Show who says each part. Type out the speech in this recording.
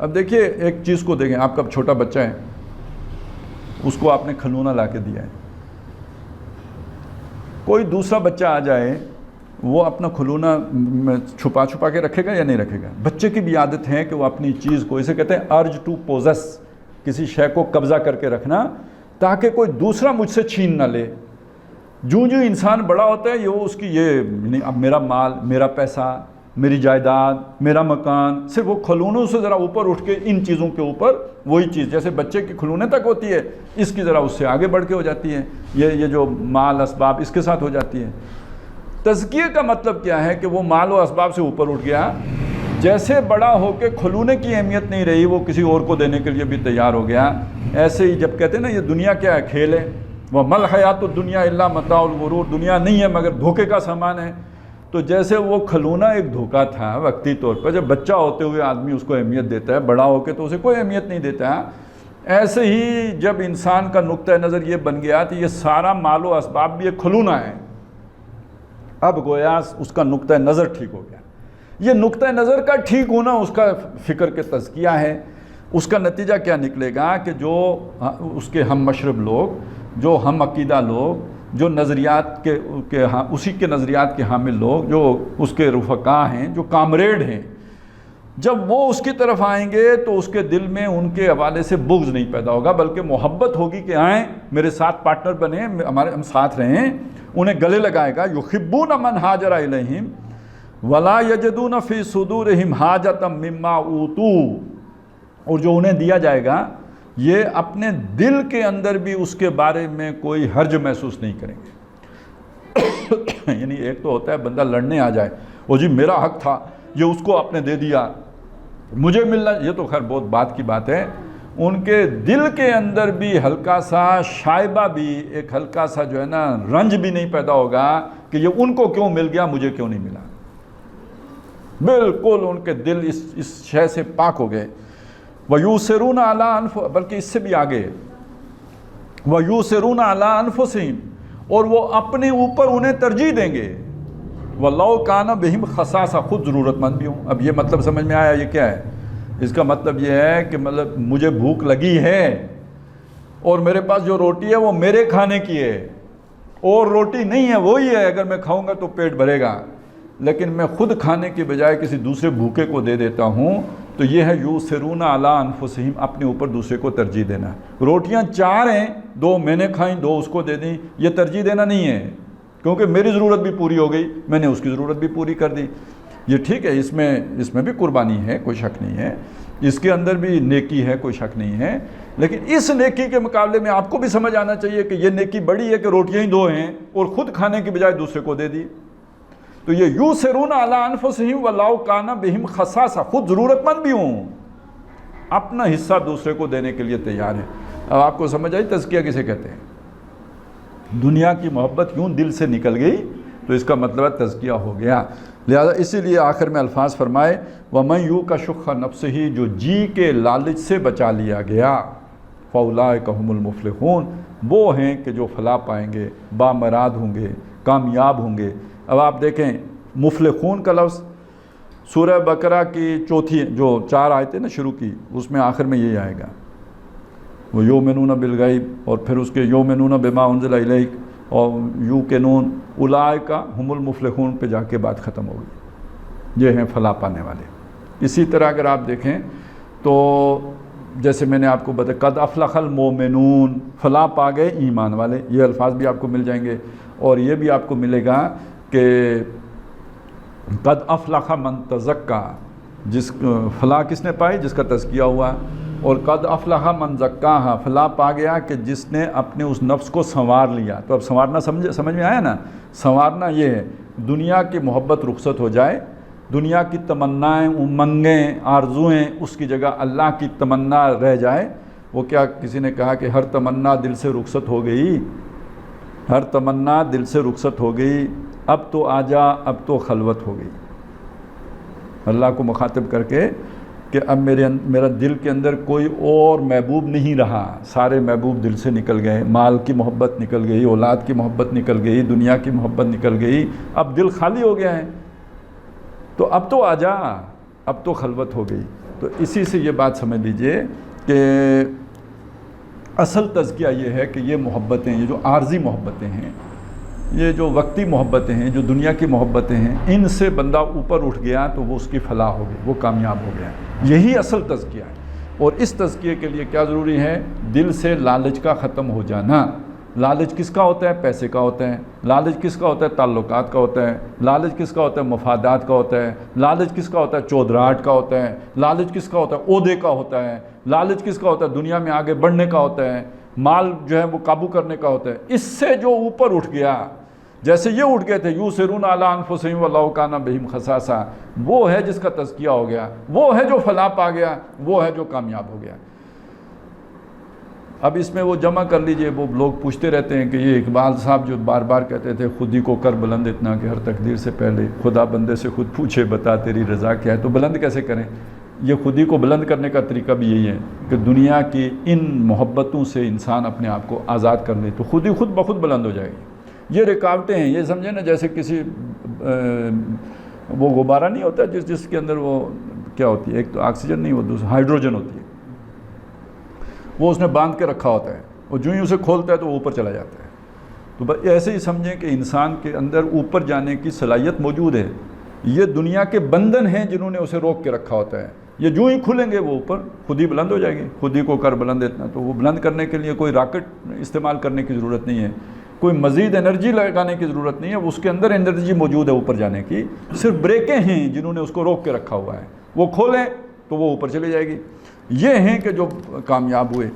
Speaker 1: اب دیکھیے ایک چیز کو دیکھیں، آپ کا چھوٹا بچہ ہے، اس کو آپ نے کھلونا لا کے دیا ہے، کوئی دوسرا بچہ آ جائے وہ اپنا کھلونا چھپا چھپا کے رکھے گا یا نہیں رکھے گا؟ بچے کی بھی عادت ہے کہ وہ اپنی چیز کو، اسے کہتے ہیں ارج ٹو پوزس، کسی شے کو قبضہ کر کے رکھنا تاکہ کوئی دوسرا مجھ سے چھین نہ لے۔ جو انسان بڑا ہوتا ہے یہ اس کی یعنی اب میرا مال، میرا پیسہ، میری جائیداد، میرا مکان، صرف وہ کھلونوں سے ذرا اوپر اٹھ کے ان چیزوں کے اوپر وہی چیز، جیسے بچے کی کھلونے تک ہوتی ہے، اس کی ذرا اس سے آگے بڑھ کے ہو جاتی ہے، یہ جو مال اسباب اس کے ساتھ ہو جاتی ہے۔ تزکیے کا مطلب کیا ہے کہ وہ مال و اسباب سے اوپر اٹھ گیا، جیسے بڑا ہو کے کھلونے کی اہمیت نہیں رہی، وہ کسی اور کو دینے کے لیے بھی تیار ہو گیا۔ ایسے ہی جب کہتے ہیں نا یہ دنیا کیا ہے، کھیل ہے، وہ مل حیات الدنیا الا متاع الغرور، دنیا نہیں ہے مگر دھوکے کا سامان ہے، تو جیسے وہ کھلونا ایک دھوکا تھا وقتی طور پر، جب بچہ ہوتے ہوئے آدمی اس کو اہمیت دیتا ہے، بڑا ہو کے تو اسے کوئی اہمیت نہیں دیتا۔ ایسے ہی جب انسان کا نقطہ نظر یہ بن گیا تو یہ سارا مال و اسباب بھی ایک کھلونا ہے، اب گویا اس کا نقطہ نظر ٹھیک ہو گیا۔ یہ نقطہ نظر کا ٹھیک ہونا اس کا فکر کے تزکیہ ہے۔ اس کا نتیجہ کیا نکلے گا کہ جو اس کے ہم مشرب لوگ، جو ہم عقیدہ لوگ، جو نظریات کے اسی کے نظریات کے حامل لوگ، جو اس کے رفقا ہیں، جو کامریڈ ہیں، جب وہ اس کی طرف آئیں گے تو اس کے دل میں ان کے حوالے سے بغض نہیں پیدا ہوگا، بلکہ محبت ہوگی کہ آئیں میرے ساتھ پارٹنر بنیں، ہم ساتھ رہیں، انہیں گلے لگائے گا۔ یحبون من ہاجر الیہم ولا یجدون فی صدورہم حاجۃ مما اوتوا، اور جو انہیں دیا جائے گا یہ اپنے دل کے اندر بھی اس کے بارے میں کوئی حرج محسوس نہیں کریں گے۔ یعنی ایک تو ہوتا ہے بندہ لڑنے آ جائے، وہ جی میرا حق تھا، یہ اس کو آپ نے دے دیا، مجھے ملنا، یہ تو خیر بہت بات کی بات ہے۔ ان کے دل کے اندر بھی ہلکا سا شائبہ بھی، ایک ہلکا سا جو ہے نا رنج بھی نہیں پیدا ہوگا کہ یہ ان کو کیوں مل گیا، مجھے کیوں نہیں ملا۔ بالکل ان کے دل اس شے سے پاک ہو گئے۔ وَيُوسِرُونَ عَلَىٰ أَنفُسِهِمْ، بلکہ اس سے بھی آگے، وَيُوسِرُونَ عَلَىٰ أَنفُسِهِمْ، اور وہ اپنے اوپر انہیں ترجیح دیں گے۔ وَاللَّهُ كَانَ بِهِمْ خَصَاصَةً، خود ضرورت مند بھی ہوں۔ اب یہ مطلب سمجھ میں آیا، یہ کیا ہے؟ اس کا مطلب یہ ہے کہ مطلب مجھے بھوک لگی ہے اور میرے پاس جو روٹی ہے وہ میرے کھانے کی ہے، اور روٹی نہیں ہے وہی ہے، اگر میں کھاؤں گا تو پیٹ بھرے گا، لیکن میں خود کھانے کی بجائے کسی دوسرے بھوکے کو دے دیتا ہوں، تو یہ ہے یوسرون علی انفسہم، اپنے اوپر دوسرے کو ترجیح دینا۔ روٹیاں 4 ہیں، 2 میں نے کھائیں، 2 اس کو دے دیں، یہ ترجیح دینا نہیں ہے، کیونکہ میری ضرورت بھی پوری ہو گئی، میں نے اس کی ضرورت بھی پوری کر دی۔ یہ ٹھیک ہے، اس میں بھی قربانی ہے، کوئی شک نہیں ہے، اس کے اندر بھی نیکی ہے، کوئی شک نہیں ہے، لیکن اس نیکی کے مقابلے میں آپ کو بھی سمجھ آنا چاہیے کہ یہ نیکی بڑی ہے کہ روٹیاں ہی 2 ہیں اور خود کھانے کی بجائے دوسرے کو دے دی۔ تو یہ یوسرون علی انفسہم واللہ کان بہم خصاصہ، خود ضرورت مند بھی ہوں، اپنا حصہ دوسرے کو دینے کے لیے تیار ہے۔ اب آپ کو سمجھ آئی تزکیہ کسے کہتے ہیں؟ دنیا کی محبت یوں دل سے نکل گئی تو اس کا مطلب ہے تزکیہ ہو گیا۔ لہذا اسی لیے آخر میں الفاظ فرمائے وَمَن یُوقَ شُحَّ نَفْسِهِ، جو جی کے لالچ سے بچا لیا گیا، فَأُولَٰئِکَ هُمُ الْمُفْلِحُونَ، وہ ہیں کہ جو فلاح پائیں گے، بامراد ہوں گے، کامیاب ہوں گے۔ اب آپ دیکھیں مفلحون کا لفظ سورہ بقرہ کی 4 جو 4 آیتیں نا شروع کی، اس میں آخر میں یہی آئے گا، وہ یؤمنون بالغیب، اور پھر اس کے یؤمنون بما انزل الیک، اور یوقنون، اولئک ھم المفلحون پہ جا کے بات ختم ہوگی، یہ ہیں فلاح پانے والے۔ اسی طرح اگر آپ دیکھیں تو جیسے میں نے آپ کو بتایا قد افلح المؤمنون، فلاح پا گئے ایمان والے، یہ الفاظ بھی آپ کو مل جائیں گے، اور یہ بھی آپ کو ملے گا کہ قد افلح من تزکا، جس فلاح کس نے پائی؟ جس کا تزکیہ ہوا، اور قد افلح من زکاہا، فلاح پا گیا کہ جس نے اپنے اس نفس کو سنوار لیا۔ تو اب سنوارنا سمجھ میں آیا نا؟ سنوارنا یہ ہے دنیا کی محبت رخصت ہو جائے، دنیا کی تمنائیں، امنگیں، آرزویں، اس کی جگہ اللہ کی تمنا رہ جائے۔ وہ کیا کسی نے کہا کہ ہر تمنا دل سے رخصت ہو گئی، ہر تمنا دل سے رخصت ہو گئی، اب تو آجا، اب تو خلوت ہو گئی، اللہ کو مخاطب کر کے کہ اب میرا دل کے اندر کوئی اور محبوب نہیں رہا، سارے محبوب دل سے نکل گئے، مال کی محبت نکل گئی، اولاد کی محبت نکل گئی، دنیا کی محبت نکل گئی، اب دل خالی ہو گیا ہے، تو اب تو آجا، اب تو خلوت ہو گئی۔ تو اسی سے یہ بات سمجھ لیجئے کہ اصل تزکیہ یہ ہے کہ یہ محبتیں، یہ جو عارضی محبتیں ہیں، یہ جو وقتی محبتیں ہیں، جو دنیا کی محبتیں ہیں، ان سے بندہ اوپر اٹھ گیا تو وہ اس کی فلاح ہو گئی، وہ کامیاب ہو گیا. یہی اصل تزکیہ ہے. اور اس تزکیے کے لیے کیا ضروری ہے؟ دل سے لالچ کا ختم ہو جانا. لالچ کس کا ہوتا ہے؟ پیسے کا ہوتا ہے. لالچ کس کا ہوتا ہے؟ تعلقات کا ہوتا ہے. لالچ کس کا ہوتا ہے؟ مفادات کا ہوتا ہے. لالچ کس کا ہوتا ہے؟ چودراہٹ کا ہوتا ہے. لالچ کس کا ہوتا ہے؟ عہدے کا ہوتا ہے. لالچ کس کا ہوتا ہے؟ دنیا میں آگے بڑھنے کا ہوتا ہے. مال جو ہے وہ قابو کرنے کا ہوتا ہے. اس سے جو اوپر اٹھ گیا، جیسے یہ اٹھ گئے تھے یُؤْثِرُونَ عَلَىٰ أَنفُسِهِمْ وَلَوْ كَانَ بِهِمْ خَصَاصَةٌ، وہ ہے جس کا تزکیہ ہو گیا، وہ ہے جو فلاح پا گیا، وہ ہے جو کامیاب ہو گیا. اب اس میں وہ جمع کر لیجئے. وہ لوگ پوچھتے رہتے ہیں کہ یہ اقبال صاحب جو بار بار کہتے تھے خود ہی کو کر بلند اتنا کہ ہر تقدیر سے پہلے خدا بندے سے خود پوچھے بتا تیری رضا کیا ہے. تو بلند کیسے کریں؟ یہ خود ہی کو بلند کرنے کا طریقہ بھی یہی ہے کہ دنیا کی ان محبتوں سے انسان اپنے آپ کو آزاد کر لے تو خود ہی خود بخود بلند ہو جائے گی. یہ رکاوٹیں ہیں، یہ سمجھیں نا جیسے کسی وہ غبارہ نہیں ہوتا جس کے اندر وہ کیا ہوتی ہے، ایک تو آکسیجن نہیں، وہ دوسرا ہائیڈروجن ہوتی ہے، وہ اس نے باندھ کے رکھا ہوتا ہے، اور جو ہی اسے کھولتا ہے تو وہ اوپر چلا جاتا ہے. تو ایسے ہی سمجھیں کہ انسان کے اندر اوپر جانے کی صلاحیت موجود ہے. یہ دنیا کے بندھن ہیں جنہوں نے اسے روک کے رکھا ہوتا ہے. یہ جو ہی کھلیں گے وہ اوپر خود ہی بلند ہو جائے گی. خود ہی کو کر بلند اتنا. تو وہ بلند کرنے کے لیے کوئی راکٹ استعمال کرنے کی ضرورت نہیں ہے، کوئی مزید انرجی لگانے کی ضرورت نہیں ہے. اس کے اندر انرجی موجود ہے اوپر جانے کی. صرف بریکیں ہیں جنہوں نے اس کو روک کے رکھا ہوا ہے. وہ کھولیں تو وہ اوپر چلی جائے گی. یہ ہیں کہ جو کامیاب ہوئے.